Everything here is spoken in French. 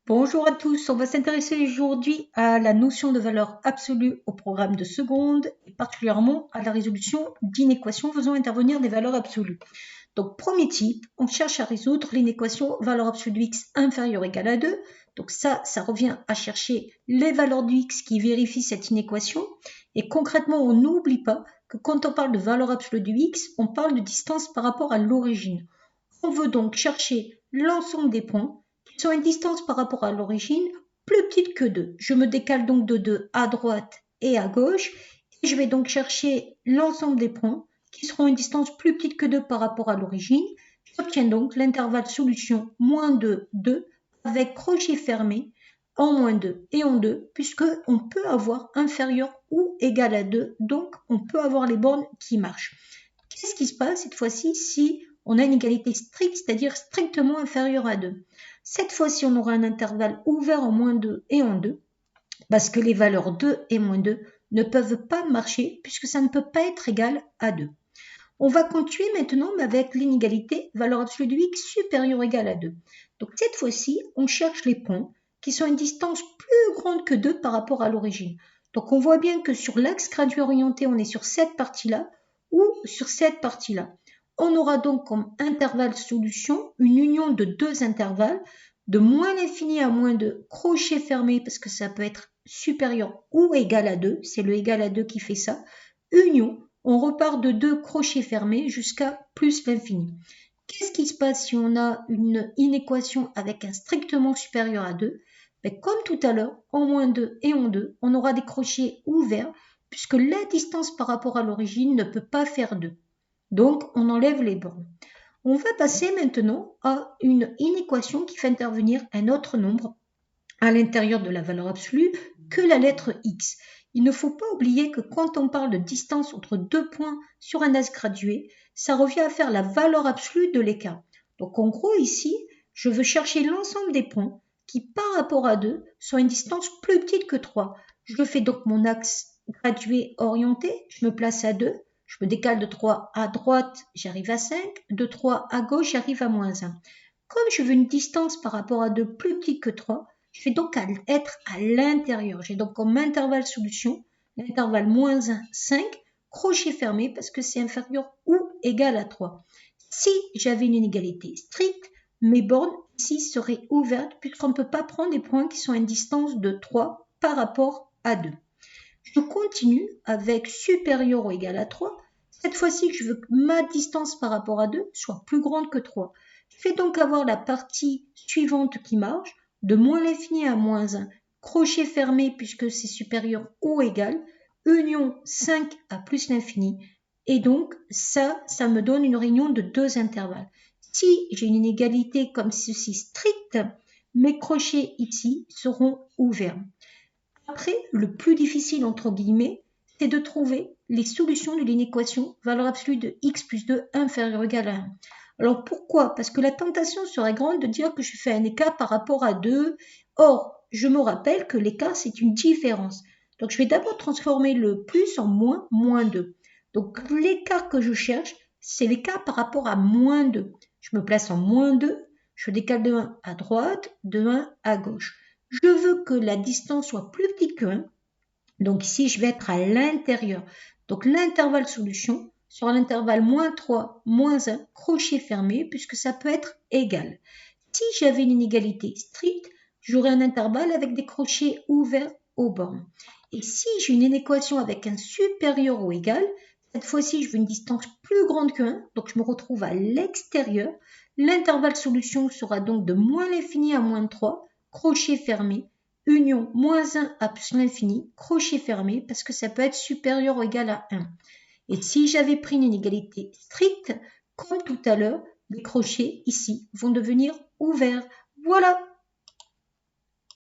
Bonjour à tous, on va s'intéresser aujourd'hui à la notion de valeur absolue au programme de seconde et particulièrement à la résolution d'inéquations faisant intervenir des valeurs absolues. Donc premier type, on cherche à résoudre l'inéquation valeur absolue x inférieure ou égale à 2. Donc ça revient à chercher les valeurs du x qui vérifient cette inéquation. Et concrètement, on n'oublie pas que quand on parle de valeur absolue du x, on parle de distance par rapport à l'origine. On veut donc chercher l'ensemble des points qui sont une distance par rapport à l'origine plus petite que 2. Je me décale donc de 2 à droite et à gauche et je vais donc chercher l'ensemble des points qui seront une distance plus petite que 2 par rapport à l'origine. J'obtiens donc l'intervalle solution moins 2, 2 avec crochet fermé en moins 2 et en 2 puisque on peut avoir inférieur ou égal à 2, donc on peut avoir les bornes qui marchent. Qu'est-ce qui se passe cette fois-ci si on a une égalité stricte, c'est-à-dire strictement inférieure à 2? Cette fois-ci, on aura un intervalle ouvert en moins 2 et en 2, parce que les valeurs 2 et moins 2 ne peuvent pas marcher, puisque ça ne peut pas être égal à 2. On va continuer maintenant avec l'inégalité valeur absolue de x supérieure ou égale à 2. Donc cette fois-ci, on cherche les points qui sont à une distance plus grande que 2 par rapport à l'origine. Donc on voit bien que sur l'axe gradué orienté, on est sur cette partie-là ou sur cette partie-là. On aura donc comme intervalle solution une union de deux intervalles, de moins l'infini à moins 2, crochet fermé parce que ça peut être supérieur ou égal à 2, c'est le égal à 2 qui fait ça, union, on repart de 2 crochets fermés jusqu'à plus l'infini. Qu'est-ce qui se passe si on a une inéquation avec un strictement supérieur à 2? Comme tout à l'heure, en moins 2 et en 2, on aura des crochets ouverts puisque la distance par rapport à l'origine ne peut pas faire 2. Donc, on enlève les bornes. On va passer maintenant à une inéquation qui fait intervenir un autre nombre à l'intérieur de la valeur absolue que la lettre x. Il ne faut pas oublier que quand on parle de distance entre deux points sur un axe gradué, ça revient à faire la valeur absolue de l'écart. Donc en gros ici, je veux chercher l'ensemble des points qui par rapport à 2 sont une distance plus petite que 3. Je fais donc mon axe gradué orienté, je me place à 2, je me décale de 3 à droite, j'arrive à 5, de 3 à gauche, j'arrive à moins 1. Comme je veux une distance par rapport à 2 plus petite que 3, je vais donc être à l'intérieur. J'ai donc comme intervalle solution l'intervalle moins 1, 5, crochet fermé parce que c'est inférieur ou égal à 3. Si j'avais une inégalité stricte, mes bornes ici seraient ouvertes puisqu'on ne peut pas prendre des points qui sont à une distance de 3 par rapport à 2. Je continue avec supérieur ou égal à 3. Cette fois-ci, je veux que ma distance par rapport à 2 soit plus grande que 3. Je vais donc avoir la partie suivante qui marche, de moins l'infini à moins 1, crochet fermé puisque c'est supérieur ou égal, union 5 à plus l'infini, et donc ça me donne une réunion de deux intervalles. Si j'ai une inégalité comme ceci stricte, mes crochets ici seront ouverts. Après, le plus difficile entre guillemets, c'est de trouver les solutions de l'inéquation valeur absolue de x plus 2 inférieur ou égal à 1. Alors pourquoi? Parce que la tentation serait grande de dire que je fais un écart par rapport à 2. Or, je me rappelle que l'écart, c'est une différence. Donc, je vais d'abord transformer le plus en moins, moins 2. Donc, l'écart que je cherche, c'est l'écart par rapport à moins 2. Je me place en moins 2, je décale de 1 à droite, de 1 à gauche. Je veux que la distance soit plus petite que 1. Donc ici, je vais être à l'intérieur. Donc l'intervalle solution sera l'intervalle moins 3, moins 1, crochet fermé, puisque ça peut être égal. Si j'avais une inégalité stricte, j'aurais un intervalle avec des crochets ouverts aux bornes. Et si j'ai une inéquation avec un supérieur ou égal, cette fois-ci, je veux une distance plus grande que 1, donc je me retrouve à l'extérieur. L'intervalle solution sera donc de moins l'infini à moins 3, crochet fermé, union moins 1 à plus l'infini, crochet fermé, parce que ça peut être supérieur ou égal à 1. Et si j'avais pris une inégalité stricte, comme tout à l'heure, les crochets ici vont devenir ouverts. Voilà!